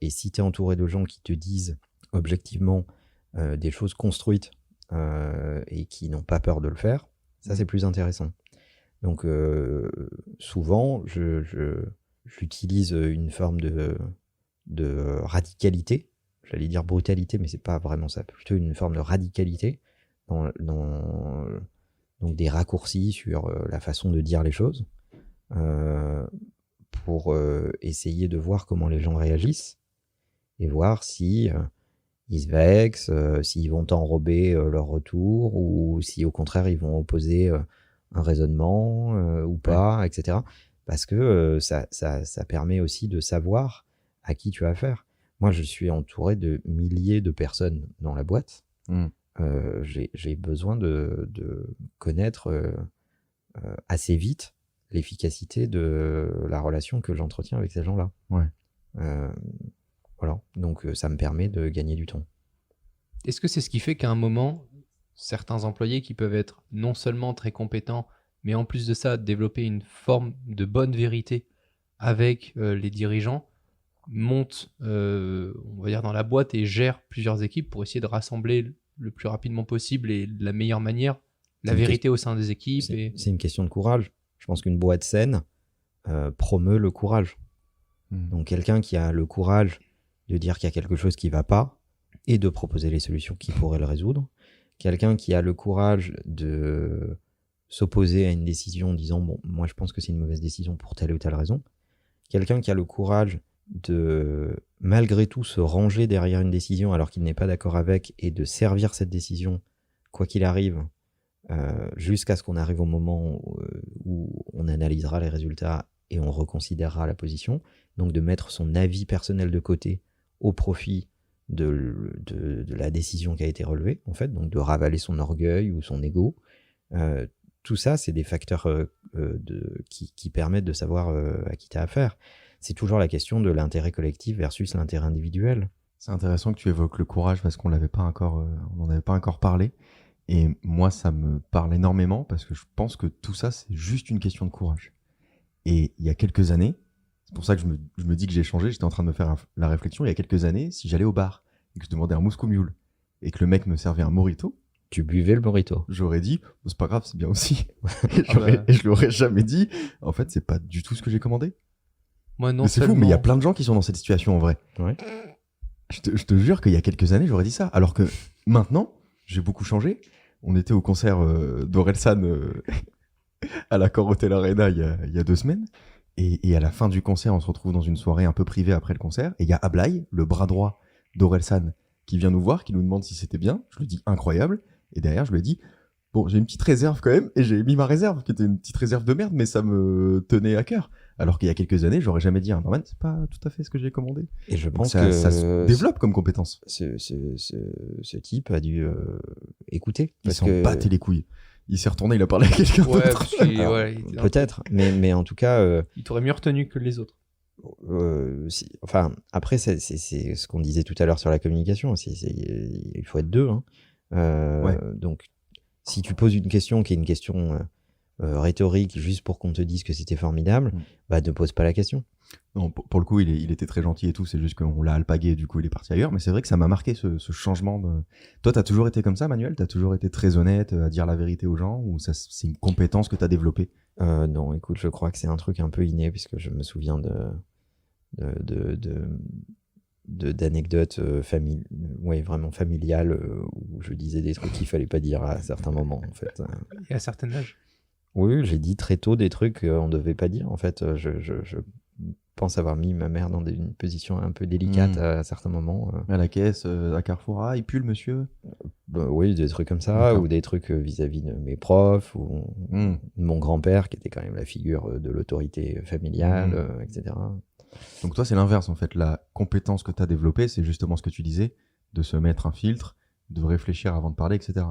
Et si tu es entouré de gens qui te disent objectivement des choses construites et qui n'ont pas peur de le faire, ça c'est plus intéressant. Donc souvent j'utilise une forme de radicalité, j'allais dire brutalité, mais c'est pas vraiment ça, plutôt une forme de radicalité dans donc des raccourcis sur la façon de dire les choses pour essayer de voir comment les gens réagissent et voir si ils se vexent, s'ils vont enrober leur retour ou si au contraire ils vont opposer un raisonnement ou pas, etc. Parce que ça permet aussi de savoir à qui tu as affaire. Moi, je suis entouré de milliers de personnes dans la boîte. J'ai besoin de connaître assez vite l'efficacité de la relation que j'entretiens avec ces gens-là. Ouais. Voilà, donc ça me permet de gagner du temps. Est-ce que c'est ce qui fait qu'à un moment, certains employés qui peuvent être non seulement très compétents, mais en plus de ça, développer une forme de bonne vérité avec les dirigeants, montent, on va dire, dans la boîte et gèrent plusieurs équipes pour essayer de rassembler le plus rapidement possible et de la meilleure manière la C'est une vérité au sein des équipes. C'est une question de courage. Je pense qu'une boîte saine promeut le courage. Donc quelqu'un qui a le courage de dire qu'il y a quelque chose qui ne va pas et de proposer les solutions qui pourraient le résoudre. Quelqu'un qui a le courage de s'opposer à une décision en disant « bon, moi je pense que c'est une mauvaise décision pour telle ou telle raison ». Quelqu'un qui a le courage de malgré tout se ranger derrière une décision alors qu'il n'est pas d'accord avec et de servir cette décision quoi qu'il arrive jusqu'à ce qu'on arrive au moment où on analysera les résultats et on reconsidérera la position. Donc de mettre son avis personnel de côté au profit de la décision qui a été relevée, en fait, donc de ravaler son orgueil ou son ego. Tout ça, c'est des facteurs qui permettent de savoir à qui tu as affaire. C'est toujours la question de l'intérêt collectif versus l'intérêt individuel. C'est intéressant que tu évoques le courage parce qu'on n'en avait pas encore parlé. Et moi, ça me parle énormément parce que je pense que tout ça, c'est juste une question de courage. Et il y a quelques années, c'est pour ça que je me dis que j'ai changé, j'étais en train de me faire la réflexion, il y a quelques années, si j'allais au bar et que je demandais un Moscow Mule et que le mec me servait un Mojito, Tu buvais le mojito. j'aurais dit, oh, c'est pas grave, c'est bien aussi. Ah Et je l'aurais jamais dit, en fait, c'est pas du tout ce que j'ai commandé. Moi, non Mais c'est fou, seulement... mais il y a plein de gens qui sont dans cette situation en vrai. Ouais. Je te jure qu'il y a quelques années, j'aurais dit ça. Alors que maintenant, j'ai beaucoup changé. On était au concert d'Orelsan à l'Accor Hotel Arena il y a 2 semaines. Et à la fin du concert, on se retrouve dans une soirée un peu privée après le concert. Et il y a Ablai, le bras droit d'Orelsan, qui vient nous voir, qui nous demande si c'était bien. Je lui dis incroyable. Et derrière, je lui ai dit, bon, j'ai une petite réserve quand même. Et j'ai mis ma réserve, qui était une petite réserve de merde, mais ça me tenait à cœur. Alors qu'il y a quelques années, j'aurais jamais dit, Norman, c'est pas tout à fait ce que j'ai commandé. Et je Donc pense ça, que ça se développe comme compétence. ce type a dû écouter. Il Parce s'en que battait les couilles. Il s'est retourné, il a parlé à quelqu'un Ouais, d'autre. parce qu'il- Alors, ouais, il était- peut-être, mais en tout cas, il t'aurait mieux retenu que les autres. enfin, après, c'est ce qu'on disait tout à l'heure sur la communication. Il faut être deux. Hein. Ouais. Donc, si tu poses une question qui est une question rhétorique juste pour qu'on te dise que c'était formidable, bah ne pose pas la question. Non, pour le coup, il était très gentil et tout. C'est juste qu'on l'a alpagué et du coup, il est parti ailleurs. Mais c'est vrai que ça m'a marqué ce changement de. Toi, t'as toujours été comme ça, Manuel? T'as toujours été très honnête, à dire la vérité aux gens? Ou ça, c'est une compétence que t'as développée? Non, écoute, je crois que c'est un truc un peu inné, puisque je me souviens d'anecdotes vraiment familiales où je disais des trucs qu'il fallait pas dire à certains moments, en fait. Et à certains âges. Oui, j'ai dit très tôt des trucs qu'on devait pas dire. En fait, je pense avoir mis ma mère dans une position un peu délicate à certains moments. À la caisse, à Carrefour, ah, il pue le monsieur? Oui, des trucs comme ça, D'accord. ou des trucs vis-à-vis de mes profs, ou de mon grand-père, qui était quand même la figure de l'autorité familiale, etc. Donc toi, c'est l'inverse, en fait. La compétence que t'as développée, c'est justement ce que tu disais, de se mettre un filtre, de réfléchir avant de parler, etc.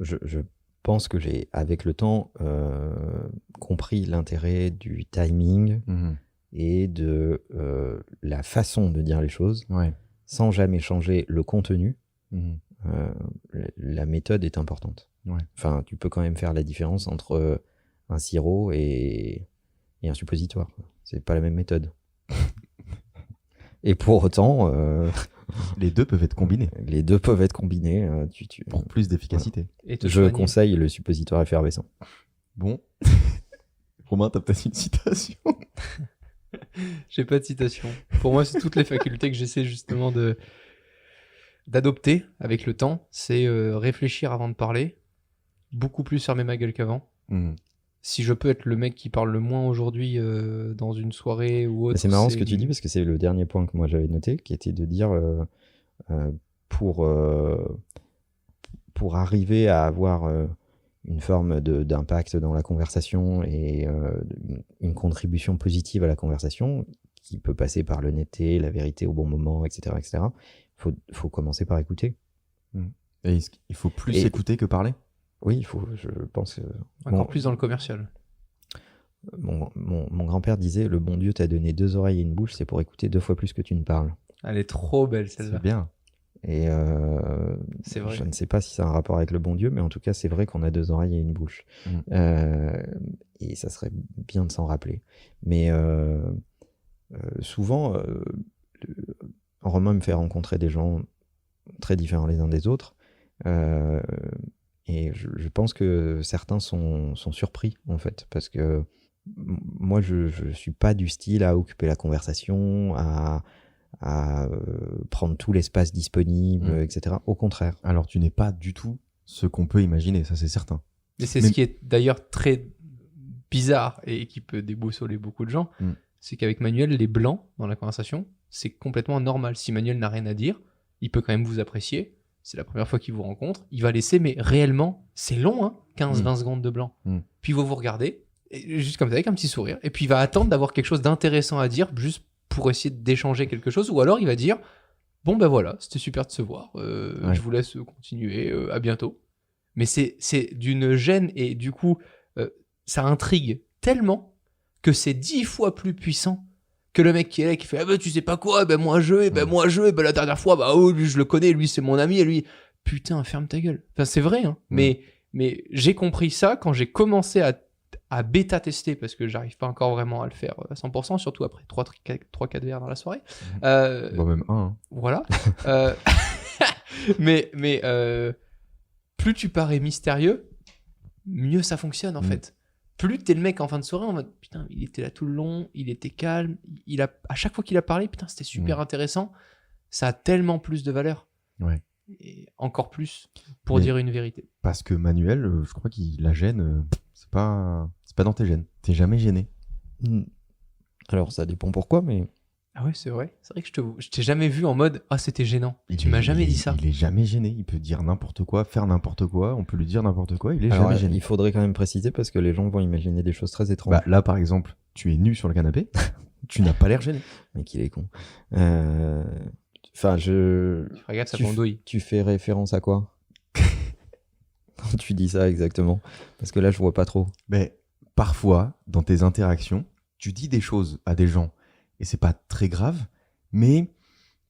Je pense que j'ai, avec le temps, compris l'intérêt du timing et de la façon de dire les choses, Ouais. sans jamais changer le contenu. La méthode est importante. Ouais. Enfin, tu peux quand même faire la différence entre un sirop et un suppositoire. C'est pas la même méthode. Et pour autant, Les deux peuvent être combinés les deux peuvent être combinés. pour plus d'efficacité. Et te Je soigner. conseille le suppositoire effervescent. Bon. Romain, t'as peut-être une citation? J'ai pas de citation. Pour moi, c'est toutes les facultés que j'essaie justement d'adopter avec le temps. C'est réfléchir avant de parler, beaucoup plus fermer ma gueule qu'avant. Si je peux être le mec qui parle le moins aujourd'hui dans une soirée ou autre. C'est marrant ce que tu dis, parce que c'est le dernier point que moi j'avais noté, qui était de dire pour arriver à avoir une forme d'impact dans la conversation et une contribution positive à la conversation, qui peut passer par l'honnêteté, la vérité au bon moment, etc., faut commencer par écouter. Et il faut plus écouter que parler? Oui, je pense. Encore plus dans le commercial. Mon grand-père disait, le bon Dieu t'a donné 2 oreilles et une bouche, c'est pour écouter 2 fois plus que tu ne parles. Elle est trop belle celle-là. C'est bien. Et C'est vrai. je ne sais pas si ça a un rapport avec le bon Dieu, mais en tout cas, c'est vrai qu'on a 2 oreilles et une bouche. Et ça serait bien de s'en rappeler. Mais souvent, Romain me fait rencontrer des gens très différents les uns des autres. Et je pense que certains sont surpris, en fait, parce que moi, je suis pas du style à occuper la conversation, à prendre tout l'espace disponible, etc. Au contraire. Alors, tu n'es pas du tout ce qu'on peut imaginer, ça c'est certain. Et c'est ce qui est d'ailleurs très bizarre et qui peut déboussoler beaucoup de gens, c'est qu'avec Manuel, les blancs dans la conversation, c'est complètement normal. Si Manuel n'a rien à dire, il peut quand même vous apprécier. C'est la première fois qu'il vous rencontre. Il va laisser, mais réellement, c'est long, hein, 15-20 secondes de blanc. Puis il va vous regarder, et juste comme ça, avec un petit sourire. Et puis il va attendre d'avoir quelque chose d'intéressant à dire, juste pour essayer d'échanger quelque chose. Ou alors il va dire, Bon, ben voilà, c'était super de se voir. Ouais. Je vous laisse continuer. À bientôt. Mais c'est d'une gêne et du coup, ça intrigue tellement que c'est 10 fois plus puissant que le mec qui est là qui fait ah ben tu sais pas quoi, ben moi je, ben la dernière fois, bah oh lui je le connais, lui c'est mon ami et lui putain ferme ta gueule. Enfin c'est vrai hein, mais j'ai compris ça quand j'ai commencé à bêta tester parce que j'arrive pas encore vraiment à le faire à 100%, surtout après 3-4 verres dans la soirée. Bon, même un. Hein. Voilà. mais plus tu parais mystérieux, mieux ça fonctionne en fait. Plus t'es le mec en fin de soirée en mode putain, il était là tout le long, il était calme, à chaque fois qu'il a parlé, putain, c'était super intéressant. Ça a tellement plus de valeur. Ouais. Et encore plus pour dire une vérité. Parce que Manuel, je crois qu'il la gêne, c'est pas dans tes gènes. T'es jamais gêné. Alors ça dépend pourquoi, mais Ah ouais, c'est vrai. C'est vrai que je t'ai jamais vu en mode ah c'était gênant. Tu m'as jamais dit ça. Il est jamais gêné. Il peut dire n'importe quoi, faire n'importe quoi. On peut lui dire n'importe quoi. Il est alors, jamais gêné. il faudrait quand même préciser parce que les gens vont imaginer des choses très étranges. Bah, là, par exemple, tu es nu sur le canapé. Tu n'as pas l'air gêné. Mais qu'il est con. Enfin, Regarde sa tu pendouille. Tu fais référence à quoi quand tu dis ça exactement? Parce que là, je vois pas trop. Mais parfois, dans tes interactions, tu dis des choses à des gens et c'est pas très grave. Mais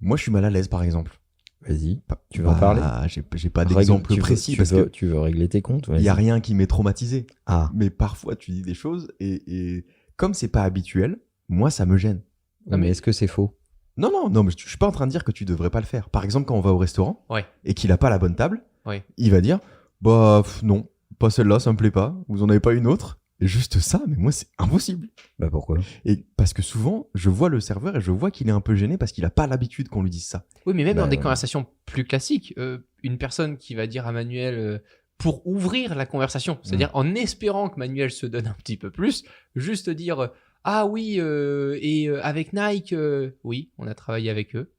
moi, je suis mal à l'aise, par exemple. Vas-y, tu veux en parler? J'ai pas d'exemple précis parce que tu veux régler tes comptes. il y a rien qui m'est traumatisé. Ah. Mais parfois, tu dis des choses et comme c'est pas habituel, moi, ça me gêne. Mais est-ce que c'est faux? Non, mais je suis pas en train de dire que tu devrais pas le faire. Par exemple, quand on va au restaurant et qu'il a pas la bonne table, il va dire bah non, pas celle-là, ça me plaît pas. Vous en avez pas une autre? Et juste ça, mais moi c'est impossible. Bah pourquoi? Et parce que souvent, je vois le serveur et je vois qu'il est un peu gêné parce qu'il a pas l'habitude qu'on lui dise ça. Oui, mais même dans des conversations plus classiques, une personne qui va dire à Manuel pour ouvrir la conversation, c'est-à-dire en espérant que Manuel se donne un petit peu plus, juste dire ah oui, avec Nike, oui, on a travaillé avec eux.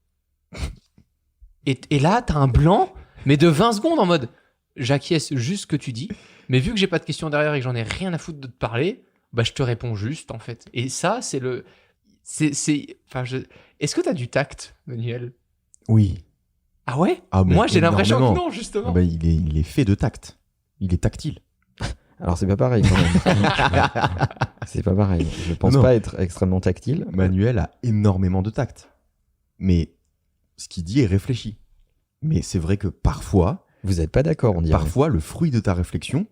Et là, t'as un blanc, mais de 20 secondes en mode j'acquiesce juste ce que tu dis, mais vu que j'ai pas de questions derrière et que j'en ai rien à foutre de te parler, bah je te réponds juste en fait. Et ça, c'est le. Est-ce que t'as du tact, Manuel? Oui. Ah ouais? Ah, moi, j'ai l'impression énormément. que non, justement. Ah bah, il est fait de tact. Il est tactile. Alors c'est pas pareil quand même. C'est pas pareil. Je pense pas être extrêmement tactile. Manuel a énormément de tact. Mais ce qu'il dit est réfléchi. Mais c'est vrai que parfois, vous êtes pas d'accord, on dirait. Parfois, le fruit de ta réflexion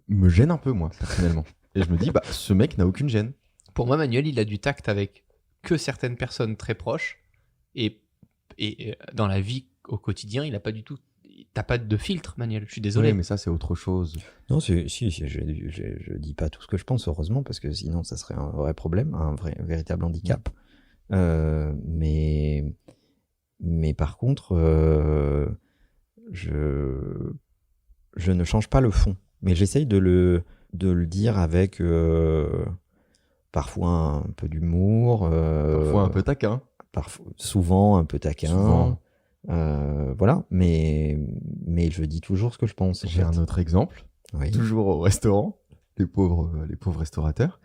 me gêne un peu, moi, personnellement. Et je me dis, bah, ce mec n'a aucune gêne. Pour moi, Manuel, il a du tact avec que certaines personnes très proches. Et dans la vie au quotidien, il a pas du tout. T'as pas de filtre, Manuel. Je suis désolé. Oui, mais ça, c'est autre chose. Non, si, je dis pas tout ce que je pense, heureusement, parce que sinon, ça serait un vrai problème, un véritable handicap. Mais par contre, je ne change pas le fond. Mais j'essaye de le dire avec parfois un peu d'humour. Parfois un peu taquin. Souvent un peu taquin. Souvent. Voilà, mais je dis toujours ce que je pense. J'ai un autre exemple, toujours au restaurant, les pauvres restaurateurs.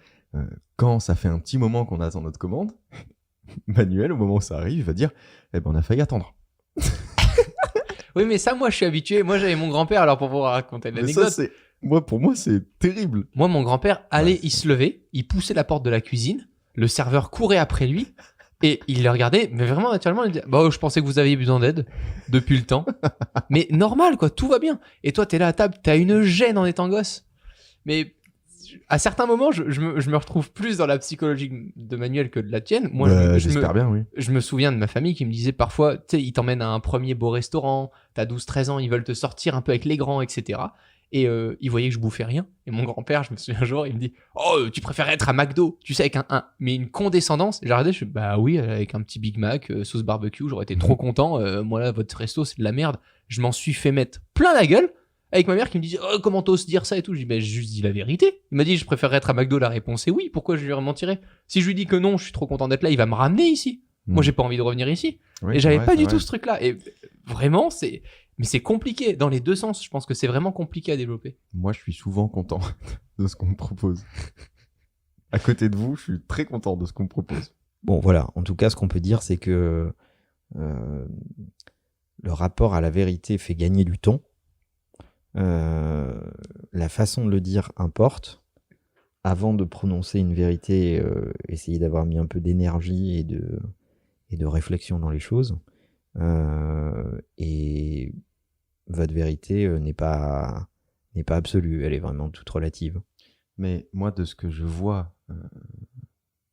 Quand ça fait un petit moment qu'on attend notre commande, Manuel, au moment où ça arrive, il va dire « Eh ben, on a failli attendre. » Oui, mais ça, moi, je suis habitué. Moi, j'avais mon grand-père, alors pour pouvoir raconter l'anecdote. Pour moi, c'est terrible. Moi, mon grand-père allait, il se levait, il poussait la porte de la cuisine, le serveur courait après lui, et il le regardait, mais vraiment naturellement, il disait bah, je pensais que vous aviez besoin d'aide depuis le temps. Mais normal, quoi, tout va bien. Et toi, t'es là à table, t'as une gêne en étant gosse. Mais à certains moments, je me retrouve plus dans la psychologie de Manuel que de la tienne. Moi, j'espère bien, oui. Je me souviens de ma famille qui me disait parfois, tu sais, ils t'emmènent à un premier beau restaurant, t'as 12-13 ans, ils veulent te sortir un peu avec les grands, etc. Et ils voyaient que je bouffais rien. Et mon grand-père, je me souviens un jour, il me dit « Oh, tu préfères être à McDo ?» Tu sais, avec mais une condescendance. J'ai regardé, je suis bah oui, avec un petit Big Mac, sauce barbecue, j'aurais été trop content. Moi là, votre resto, c'est de la merde. Je m'en suis fait mettre plein la gueule. Avec ma mère qui me dit oh, comment t'oses dire ça et tout. Je dis bah, j'ai juste dit la vérité. Il m'a dit je préférerais être à McDo. La réponse est oui. Pourquoi je lui mentirais? Si je lui dis que non, je suis trop content d'être là, il va me ramener ici. Moi, j'ai pas envie de revenir ici. Oui, et j'avais pas du tout ce truc-là. Et vraiment, mais c'est compliqué dans les deux sens. Je pense que c'est vraiment compliqué à développer. Moi, je suis souvent content de ce qu'on me propose. À côté de vous, je suis très content de ce qu'on me propose. Bon, voilà. En tout cas, ce qu'on peut dire, c'est que le rapport à la vérité fait gagner du temps. La façon de le dire importe. Avant de prononcer une vérité, essayez d'avoir mis un peu d'énergie et de réflexion dans les choses. Et votre vérité n'est pas absolue, elle est vraiment toute relative. Mais moi, de ce que je vois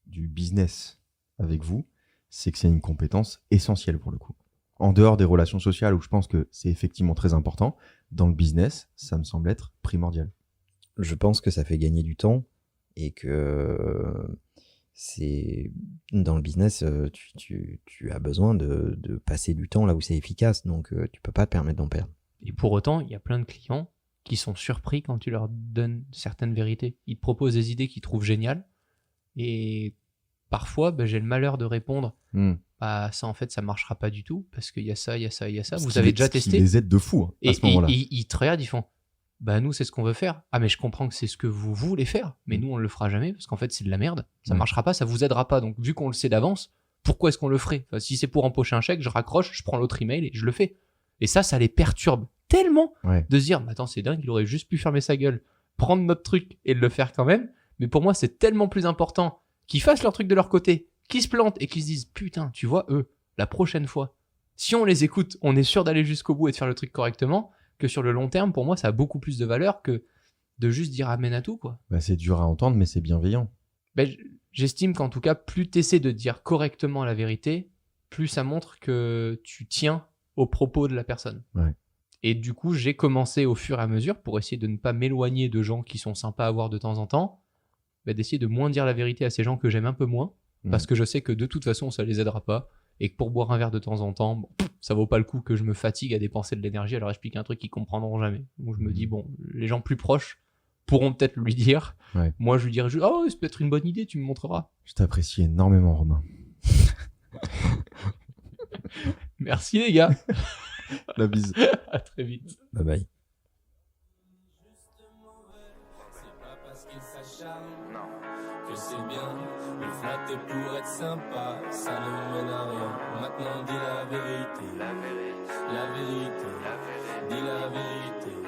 du business avec vous, c'est que c'est une compétence essentielle pour le coup. En dehors des relations sociales, où je pense que c'est effectivement très important, dans le business, ça me semble être primordial. Je pense que ça fait gagner du temps et que c'est dans le business, tu as besoin de passer du temps là où c'est efficace, donc tu peux pas te permettre d'en perdre. Et pour autant, il y a plein de clients qui sont surpris quand tu leur donnes certaines vérités. Ils te proposent des idées qu'ils trouvent géniales. Et parfois, j'ai le malheur de répondre ça, en fait, ça marchera pas du tout parce qu'il y a ça, il y a ça, il y a ça. Vous avez déjà testé. Ils les aident de fou à ce moment-là. Et ils te regardent, ils font nous, c'est ce qu'on veut faire. Ah, mais je comprends que c'est ce que vous voulez faire, mais nous, on le fera jamais parce qu'en fait, c'est de la merde. Ça marchera pas, ça vous aidera pas. Donc, vu qu'on le sait d'avance, pourquoi est-ce qu'on le ferait? Enfin, si c'est pour empocher un chèque, je raccroche, je prends l'autre email et je le fais. Et ça les perturbe tellement de se dire, mais attends, c'est dingue, il aurait juste pu fermer sa gueule, prendre notre truc et le faire quand même. Mais pour moi, c'est tellement plus important qu'ils fassent leur truc de leur côté, qu'ils se plantent et qu'ils se disent, putain, tu vois, eux, la prochaine fois, si on les écoute, on est sûr d'aller jusqu'au bout et de faire le truc correctement, que sur le long terme, pour moi, ça a beaucoup plus de valeur que de juste dire amen à tout, quoi. C'est dur à entendre, mais c'est bienveillant. J'estime qu'en tout cas, plus tu essaies de dire correctement la vérité, plus ça montre que tu tiens aux propos de la personne. Ouais. Et du coup, j'ai commencé au fur et à mesure, pour essayer de ne pas m'éloigner de gens qui sont sympas à voir de temps en temps, d'essayer de moins dire la vérité à ces gens que j'aime un peu moins, parce que je sais que de toute façon, ça les aidera pas, et que pour boire un verre de temps en temps, ça vaut pas le coup que je me fatigue à dépenser de l'énergie à leur expliquer un truc qu'ils comprendront jamais. Donc je me dis, les gens plus proches pourront peut-être lui dire. Ouais. Moi, je lui dirais, c'est peut-être une bonne idée, tu me montreras. Je t'apprécie énormément, Romain. Merci les gars. La bise. À très vite. Bye bye. Que c'est bien, le flatter pour être sympa, ça ne mène à rien. Maintenant dis la vérité, dis la vérité.